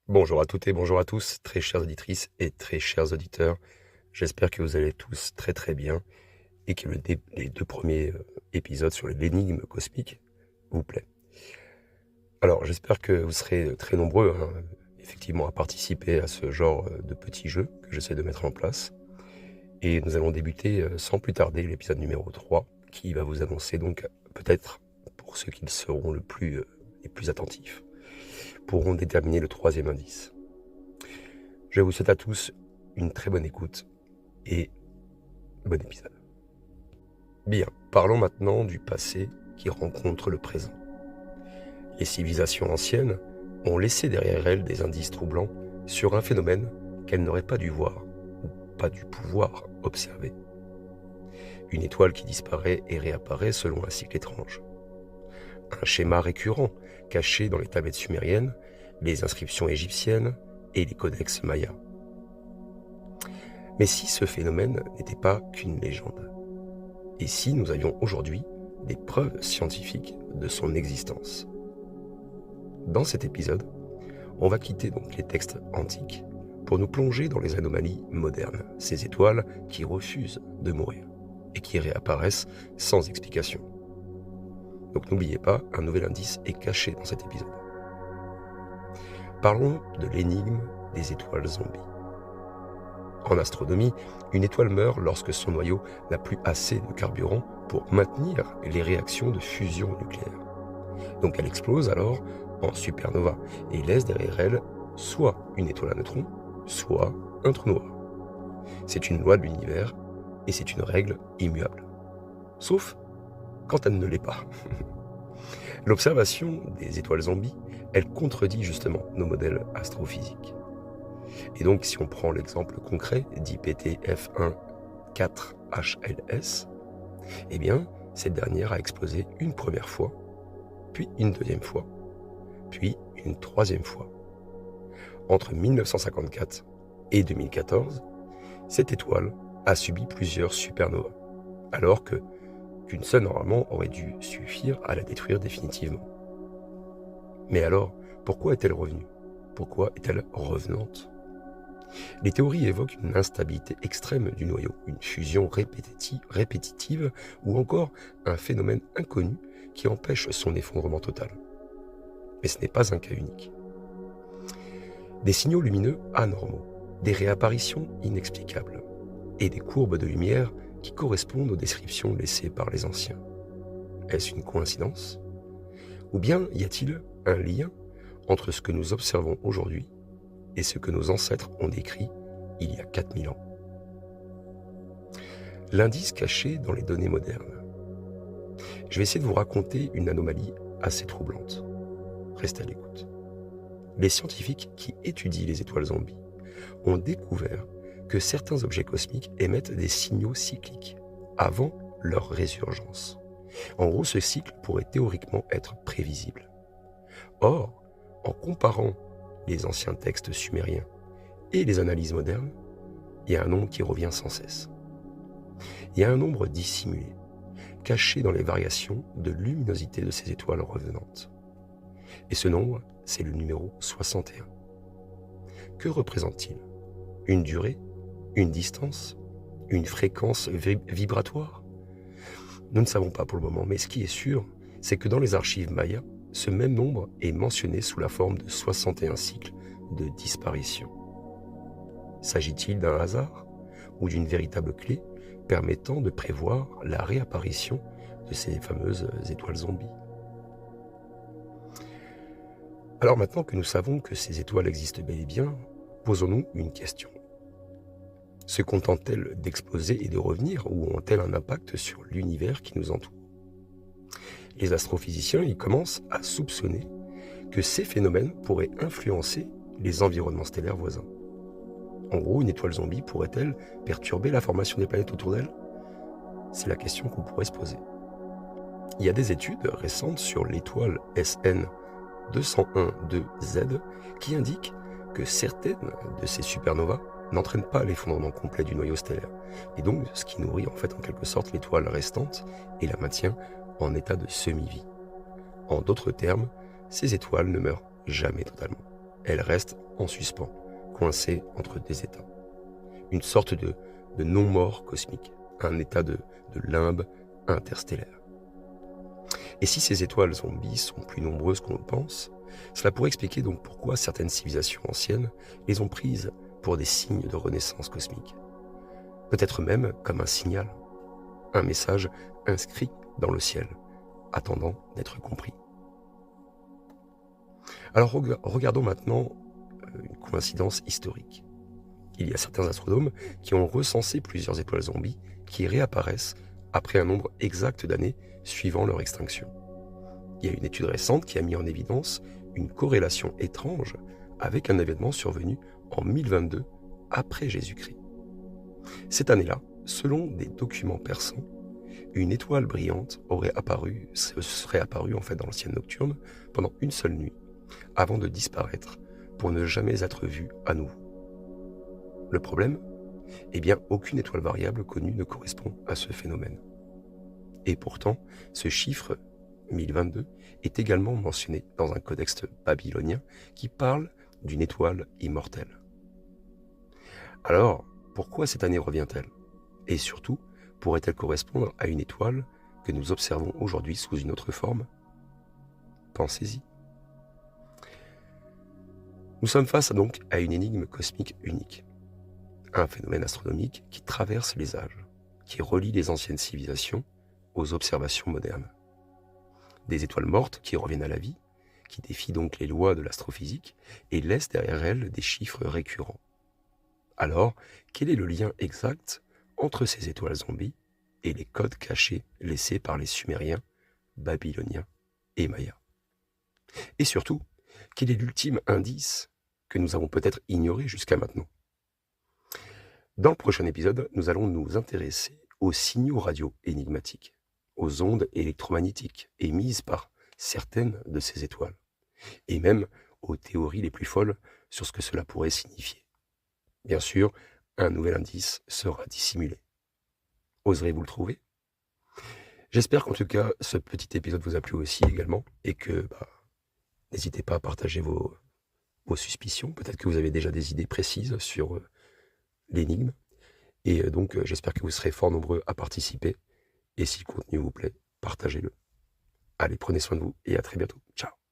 Bonjour à toutes et bonjour à tous, très chères auditrices et très chers auditeurs. J'espère que vous allez tous très très bien et que les deux premiers épisodes sur l'énigme cosmique vous plaît. Alors j'espère que vous serez très nombreux effectivement à participer à ce genre de petits jeux que j'essaie de mettre en place. Et nous allons débuter sans plus tarder l'épisode numéro 3 qui va vous annoncer donc peut-être pour ceux qui seront les plus attentifs pourront déterminer le troisième indice. Je vous souhaite à tous une très bonne écoute et bon épisode. Bien, parlons maintenant du passé qui rencontre le présent. Les civilisations anciennes ont laissé derrière elles des indices troublants sur un phénomène qu'elles n'auraient pas dû voir ou pas dû pouvoir observer. Une étoile qui disparaît et réapparaît selon un cycle étrange. Un schéma récurrent caché dans les tablettes sumériennes, les inscriptions égyptiennes et les codex mayas. Mais si ce phénomène n'était pas qu'une légende? Et si nous avions aujourd'hui des preuves scientifiques de son existence? Dans cet épisode, on va quitter donc les textes antiques pour nous plonger dans les anomalies modernes, ces étoiles qui refusent de mourir et qui réapparaissent sans explication. Donc n'oubliez pas, un nouvel indice est caché dans cet épisode. Parlons de l'énigme des étoiles zombies. En astronomie, une étoile meurt lorsque son noyau n'a plus assez de carburant pour maintenir les réactions de fusion nucléaire. Donc elle explose alors en supernova et laisse derrière elle soit une étoile à neutrons, soit un trou noir. C'est une loi de l'univers et c'est une règle immuable. Sauf quand elle ne l'est pas. L'observation des étoiles zombies, elle contredit justement nos modèles astrophysiques. Et donc, si on prend l'exemple concret d'IPT-F1-4HLS, eh bien, cette dernière a explosé une première fois, puis une deuxième fois, puis une troisième fois. Entre 1954 et 2014, cette étoile a subi plusieurs supernovas, alors qu'une seule normalement aurait dû suffire à la détruire définitivement. Mais alors, pourquoi est-elle revenue? Pourquoi est-elle revenante? Les théories évoquent une instabilité extrême du noyau, une fusion répétitive ou encore un phénomène inconnu qui empêche son effondrement total. Mais ce n'est pas un cas unique. Des signaux lumineux anormaux, des réapparitions inexplicables et des courbes de lumière qui correspondent aux descriptions laissées par les anciens. Est-ce une coïncidence? Ou bien y a-t-il un lien entre ce que nous observons aujourd'hui et ce que nos ancêtres ont décrit il y a 4000 ans? L'indice caché dans les données modernes. Je vais essayer de vous raconter une anomalie assez troublante. Restez à l'écoute. Les scientifiques qui étudient les étoiles zombies ont découvert que certains objets cosmiques émettent des signaux cycliques avant leur résurgence. En gros, ce cycle pourrait théoriquement être prévisible. Or, en comparant les anciens textes sumériens et les analyses modernes, il y a un nombre qui revient sans cesse. Il y a un nombre dissimulé, caché dans les variations de luminosité de ces étoiles revenantes. Et ce nombre, c'est le numéro 61. Que représente-t-il? Une durée? Une distance? Une fréquence vibratoire? Nous ne savons pas pour le moment, mais ce qui est sûr, c'est que dans les archives mayas, ce même nombre est mentionné sous la forme de 61 cycles de disparition. S'agit-il d'un hasard ou d'une véritable clé permettant de prévoir la réapparition de ces fameuses étoiles zombies? Alors maintenant que nous savons que ces étoiles existent bel et bien, posons-nous une question. Se contentent-elles d'exploser et de revenir ou ont-elles un impact sur l'univers qui nous entoure? Les astrophysiciens y commencent à soupçonner que ces phénomènes pourraient influencer les environnements stellaires voisins. En gros, une étoile zombie pourrait-elle perturber la formation des planètes autour d'elle? C'est la question qu'on pourrait se poser. Il y a des études récentes sur l'étoile SN 201-2Z qui indiquent que certaines de ces supernovas n'entraînent pas l'effondrement complet du noyau stellaire, et donc ce qui nourrit en quelque sorte l'étoile restante et la maintient en état de semi-vie. En d'autres termes, ces étoiles ne meurent jamais totalement. elle reste en suspens, coincée entre des états. Une sorte de non-mort cosmique, un état de limbe interstellaire. Et si ces étoiles zombies sont plus nombreuses qu'on le pense, cela pourrait expliquer donc pourquoi certaines civilisations anciennes les ont prises pour des signes de renaissance cosmique. Peut-être même comme un signal, un message inscrit dans le ciel, attendant d'être compris. Alors regardons maintenant une coïncidence historique. Il y a certains astronomes qui ont recensé plusieurs étoiles zombies qui réapparaissent après un nombre exact d'années suivant leur extinction. Il y a une étude récente qui a mis en évidence une corrélation étrange avec un événement survenu en 1022 après Jésus-Christ. Cette année-là, selon des documents persans, une étoile brillante serait apparue en fait dans le ciel nocturne pendant une seule nuit, avant de disparaître pour ne jamais être vue à nouveau. Le problème ? Eh bien, aucune étoile variable connue ne correspond à ce phénomène. Et pourtant, ce chiffre 1022 est également mentionné dans un codex babylonien qui parle d'une étoile immortelle. Alors, pourquoi cette année revient-elle ? Et surtout, pourrait-elle correspondre à une étoile que nous observons aujourd'hui sous une autre forme ? Pensez-y. Nous sommes face donc à une énigme cosmique unique. Un phénomène astronomique qui traverse les âges, qui relie les anciennes civilisations aux observations modernes. Des étoiles mortes qui reviennent à la vie, qui défient donc les lois de l'astrophysique et laissent derrière elles des chiffres récurrents. Alors, quel est le lien exact entre ces étoiles zombies et les codes cachés laissés par les Sumériens, Babyloniens et Mayas ? Et surtout, quel est l'ultime indice que nous avons peut-être ignoré jusqu'à maintenant ? Dans le prochain épisode, nous allons nous intéresser aux signaux radio énigmatiques, aux ondes électromagnétiques émises par certaines de ces étoiles, et même aux théories les plus folles sur ce que cela pourrait signifier. Bien sûr, un nouvel indice sera dissimulé. Oserez-vous le trouver ? J'espère qu'en tout cas, ce petit épisode vous a plu aussi également, et que n'hésitez pas à partager vos suspicions. Peut-être que vous avez déjà des idées précises sur l'énigme. Et donc, j'espère que vous serez fort nombreux à participer. Et si le contenu vous plaît, partagez-le. Allez, prenez soin de vous et à très bientôt. Ciao.